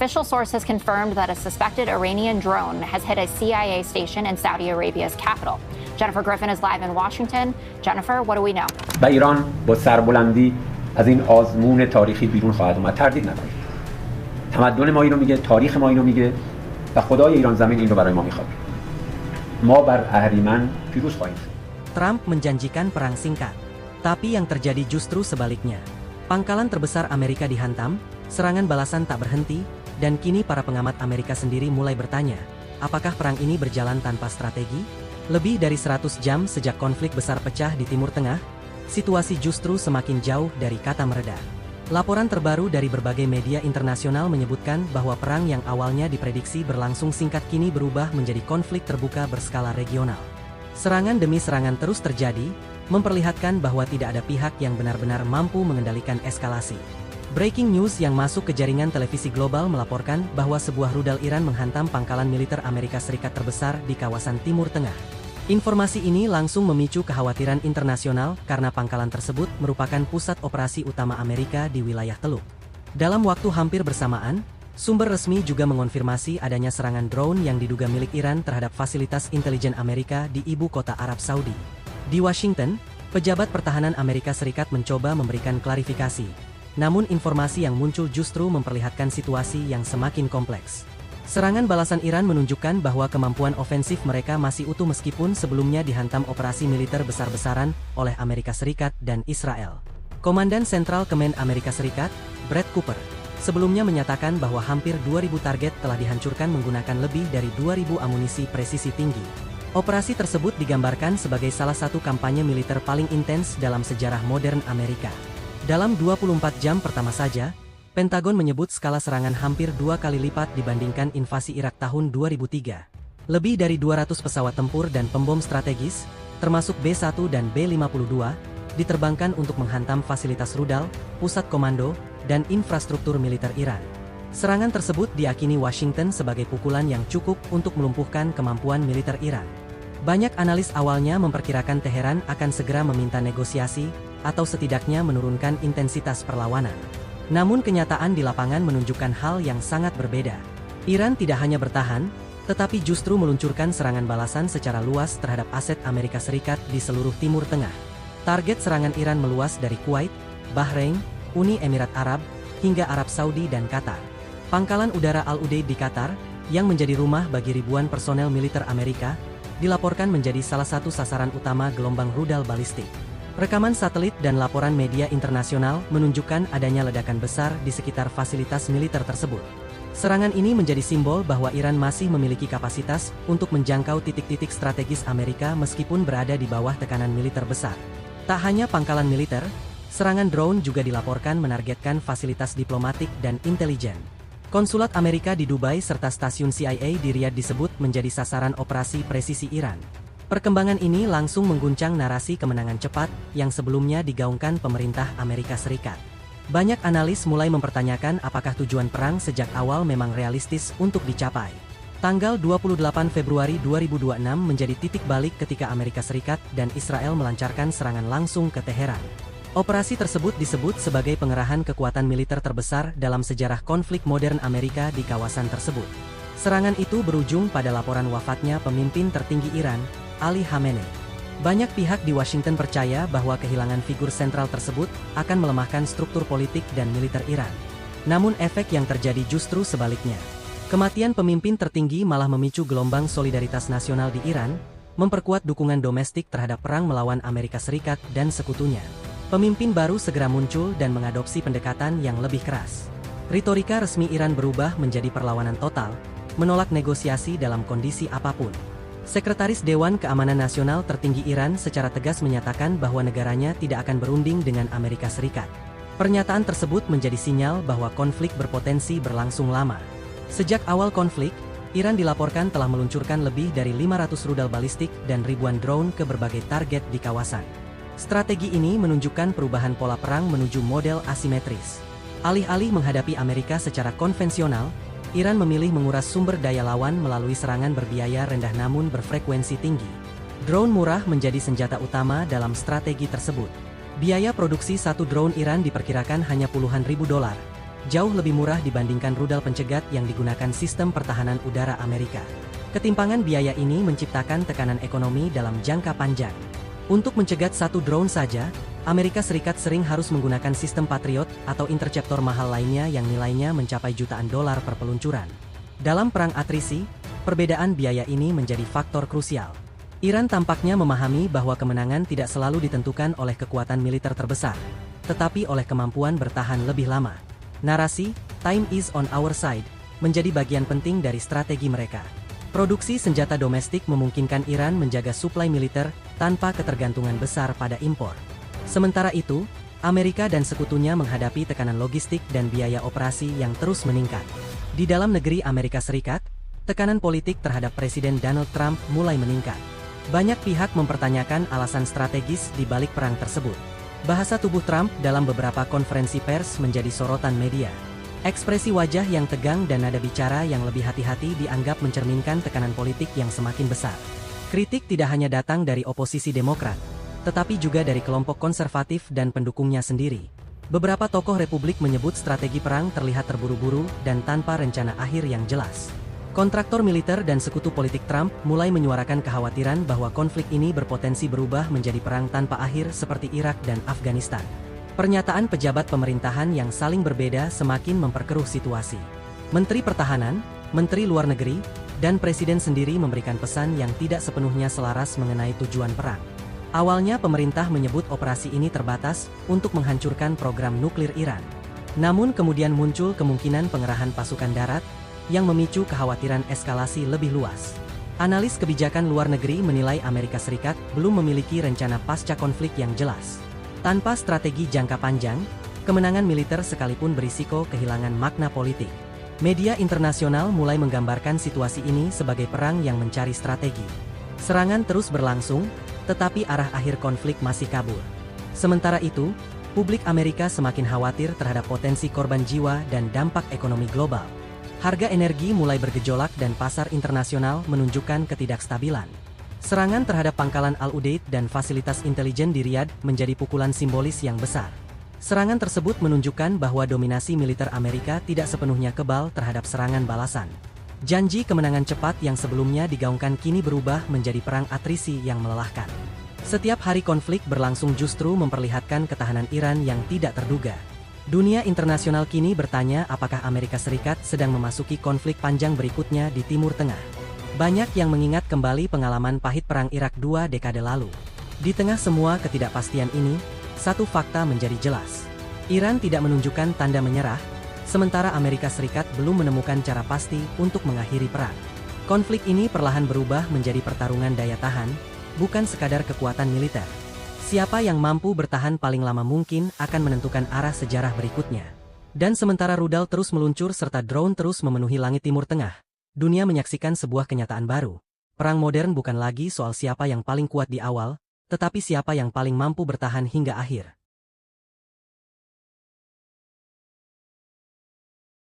official source has confirmed that a suspected Iranian drone has hit a CIA station in Saudi Arabia's capital. Jennifer Griffin is live in Washington. Jennifer, what do we know? و ایران با سربلندی از این آزمون تاریخی بیرون خواهد اومد، تردید نداره. تمدن ما اینو میگه، تاریخ ما اینو میگه و خدای ایران زمین این رو برای ما میخواد. ما بر اهریمن پیروز خواهیم شد. Trump menjanjikan perang singkat, tapi yang terjadi justru sebaliknya. Pangkalan terbesar Amerika dihantam, serangan balasan tak berhenti, dan kini para pengamat Amerika sendiri mulai bertanya, apakah perang ini berjalan tanpa strategi? Lebih dari 100 jam sejak konflik besar pecah di Timur Tengah, situasi justru semakin jauh dari kata mereda. Laporan terbaru dari berbagai media internasional menyebutkan bahwa perang yang awalnya diprediksi berlangsung singkat kini berubah menjadi konflik terbuka berskala regional. Serangan demi serangan terus terjadi, memperlihatkan bahwa tidak ada pihak yang benar-benar mampu mengendalikan eskalasi. Breaking news yang masuk ke jaringan televisi global melaporkan bahwa sebuah rudal Iran menghantam pangkalan militer Amerika Serikat terbesar di kawasan Timur Tengah. Informasi ini langsung memicu kekhawatiran internasional karena pangkalan tersebut merupakan pusat operasi utama Amerika di wilayah Teluk. Dalam waktu hampir bersamaan, sumber resmi juga mengonfirmasi adanya serangan drone yang diduga milik Iran terhadap fasilitas intelijen Amerika di ibu kota Arab Saudi. Di Washington, pejabat pertahanan Amerika Serikat mencoba memberikan klarifikasi. Namun informasi yang muncul justru memperlihatkan situasi yang semakin kompleks. Serangan balasan Iran menunjukkan bahwa kemampuan ofensif mereka masih utuh meskipun sebelumnya dihantam operasi militer besar-besaran oleh Amerika Serikat dan Israel. Komandan Central Command Amerika Serikat, Brad Cooper, sebelumnya menyatakan bahwa hampir 2.000 target telah dihancurkan menggunakan lebih dari 2.000 amunisi presisi tinggi. Operasi tersebut digambarkan sebagai salah satu kampanye militer paling intens dalam sejarah modern Amerika. Dalam 24 jam pertama saja, Pentagon menyebut skala serangan hampir 2 kali lipat dibandingkan invasi Irak tahun 2003. Lebih dari 200 pesawat tempur dan pembom strategis, termasuk B-1 dan B-52, diterbangkan untuk menghantam fasilitas rudal, pusat komando, dan infrastruktur militer Iran. Serangan tersebut diakini Washington sebagai pukulan yang cukup untuk melumpuhkan kemampuan militer Iran. Banyak analis awalnya memperkirakan Teheran akan segera meminta negosiasi, atau setidaknya menurunkan intensitas perlawanan. Namun kenyataan di lapangan menunjukkan hal yang sangat berbeda. Iran tidak hanya bertahan, tetapi justru meluncurkan serangan balasan secara luas terhadap aset Amerika Serikat di seluruh Timur Tengah. Target serangan Iran meluas dari Kuwait, Bahrain, Uni Emirat Arab, hingga Arab Saudi dan Qatar. Pangkalan udara Al-Udeid di Qatar, yang menjadi rumah bagi ribuan personel militer Amerika, dilaporkan menjadi salah satu sasaran utama gelombang rudal balistik. Rekaman satelit dan laporan media internasional menunjukkan adanya ledakan besar di sekitar fasilitas militer tersebut. Serangan ini menjadi simbol bahwa Iran masih memiliki kapasitas untuk menjangkau titik-titik strategis Amerika meskipun berada di bawah tekanan militer besar. Tak hanya pangkalan militer, serangan drone juga dilaporkan menargetkan fasilitas diplomatik dan intelijen. Konsulat Amerika di Dubai serta stasiun CIA di Riyadh disebut menjadi sasaran operasi presisi Iran. Perkembangan ini langsung mengguncang narasi kemenangan cepat yang sebelumnya digaungkan pemerintah Amerika Serikat. Banyak analis mulai mempertanyakan apakah tujuan perang sejak awal memang realistis untuk dicapai. Tanggal 28 Februari 2026 menjadi titik balik ketika Amerika Serikat dan Israel melancarkan serangan langsung ke Teheran. Operasi tersebut disebut sebagai pengerahan kekuatan militer terbesar dalam sejarah konflik modern Amerika di kawasan tersebut. Serangan itu berujung pada laporan wafatnya pemimpin tertinggi Iran, Ali Khamenei. Banyak pihak di Washington percaya bahwa kehilangan figur sentral tersebut akan melemahkan struktur politik dan militer Iran. Namun efek yang terjadi justru sebaliknya. Kematian pemimpin tertinggi malah memicu gelombang solidaritas nasional di Iran, memperkuat dukungan domestik terhadap perang melawan Amerika Serikat dan sekutunya. Pemimpin baru segera muncul dan mengadopsi pendekatan yang lebih keras. Retorika resmi Iran berubah menjadi perlawanan total, menolak negosiasi dalam kondisi apapun. Sekretaris Dewan Keamanan Nasional tertinggi Iran secara tegas menyatakan bahwa negaranya tidak akan berunding dengan Amerika Serikat. Pernyataan tersebut menjadi sinyal bahwa konflik berpotensi berlangsung lama. Sejak awal konflik, Iran dilaporkan telah meluncurkan lebih dari 500 rudal balistik dan ribuan drone ke berbagai target di kawasan. Strategi ini menunjukkan perubahan pola perang menuju model asimetris. Alih-alih menghadapi Amerika secara konvensional, Iran memilih menguras sumber daya lawan melalui serangan berbiaya rendah namun berfrekuensi tinggi. Drone murah menjadi senjata utama dalam strategi tersebut. Biaya produksi satu drone Iran diperkirakan hanya puluhan ribu dolar, jauh lebih murah dibandingkan rudal pencegat yang digunakan sistem pertahanan udara Amerika. Ketimpangan biaya ini menciptakan tekanan ekonomi dalam jangka panjang. Untuk mencegat satu drone saja, Amerika Serikat sering harus menggunakan sistem Patriot atau interceptor mahal lainnya yang nilainya mencapai jutaan dolar per peluncuran. Dalam perang atrisi, perbedaan biaya ini menjadi faktor krusial. Iran tampaknya memahami bahwa kemenangan tidak selalu ditentukan oleh kekuatan militer terbesar, tetapi oleh kemampuan bertahan lebih lama. Narasi, "Time is on our side," menjadi bagian penting dari strategi mereka. Produksi senjata domestik memungkinkan Iran menjaga suplai militer tanpa ketergantungan besar pada impor. Sementara itu, Amerika dan sekutunya menghadapi tekanan logistik dan biaya operasi yang terus meningkat. Di dalam negeri Amerika Serikat, tekanan politik terhadap Presiden Donald Trump mulai meningkat. Banyak pihak mempertanyakan alasan strategis di balik perang tersebut. Bahasa tubuh Trump dalam beberapa konferensi pers menjadi sorotan media. Ekspresi wajah yang tegang dan nada bicara yang lebih hati-hati dianggap mencerminkan tekanan politik yang semakin besar. Kritik tidak hanya datang dari oposisi Demokrat, tetapi juga dari kelompok konservatif dan pendukungnya sendiri. Beberapa tokoh Republik menyebut strategi perang terlihat terburu-buru dan tanpa rencana akhir yang jelas. Kontraktor militer dan sekutu politik Trump mulai menyuarakan kekhawatiran bahwa konflik ini berpotensi berubah menjadi perang tanpa akhir seperti Irak dan Afghanistan. Pernyataan pejabat pemerintahan yang saling berbeda semakin memperkeruh situasi. Menteri Pertahanan, Menteri Luar Negeri, dan Presiden sendiri memberikan pesan yang tidak sepenuhnya selaras mengenai tujuan perang. Awalnya pemerintah menyebut operasi ini terbatas untuk menghancurkan program nuklir Iran. Namun kemudian muncul kemungkinan pengerahan pasukan darat, yang memicu kekhawatiran eskalasi lebih luas. Analis kebijakan luar negeri menilai Amerika Serikat belum memiliki rencana pasca konflik yang jelas. Tanpa strategi jangka panjang, kemenangan militer sekalipun berisiko kehilangan makna politik. Media internasional mulai menggambarkan situasi ini sebagai perang yang mencari strategi. Serangan terus berlangsung, tetapi arah akhir konflik masih kabur. Sementara itu, publik Amerika semakin khawatir terhadap potensi korban jiwa dan dampak ekonomi global. Harga energi mulai bergejolak dan pasar internasional menunjukkan ketidakstabilan. Serangan terhadap pangkalan Al-Udeid dan fasilitas intelijen di Riyadh menjadi pukulan simbolis yang besar. Serangan tersebut menunjukkan bahwa dominasi militer Amerika tidak sepenuhnya kebal terhadap serangan balasan. Janji kemenangan cepat yang sebelumnya digaungkan kini berubah menjadi perang atrisi yang melelahkan. Setiap hari konflik berlangsung justru memperlihatkan ketahanan Iran yang tidak terduga. Dunia internasional kini bertanya apakah Amerika Serikat sedang memasuki konflik panjang berikutnya di Timur Tengah. Banyak yang mengingat kembali pengalaman pahit perang Irak 2 dekade lalu. Di tengah semua ketidakpastian ini, satu fakta menjadi jelas. Iran tidak menunjukkan tanda menyerah, sementara Amerika Serikat belum menemukan cara pasti untuk mengakhiri perang. Konflik ini perlahan berubah menjadi pertarungan daya tahan, bukan sekadar kekuatan militer. Siapa yang mampu bertahan paling lama mungkin akan menentukan arah sejarah berikutnya. Dan sementara rudal terus meluncur serta drone terus memenuhi langit Timur Tengah, dunia menyaksikan sebuah kenyataan baru. Perang modern bukan lagi soal siapa yang paling kuat di awal, tetapi siapa yang paling mampu bertahan hingga akhir.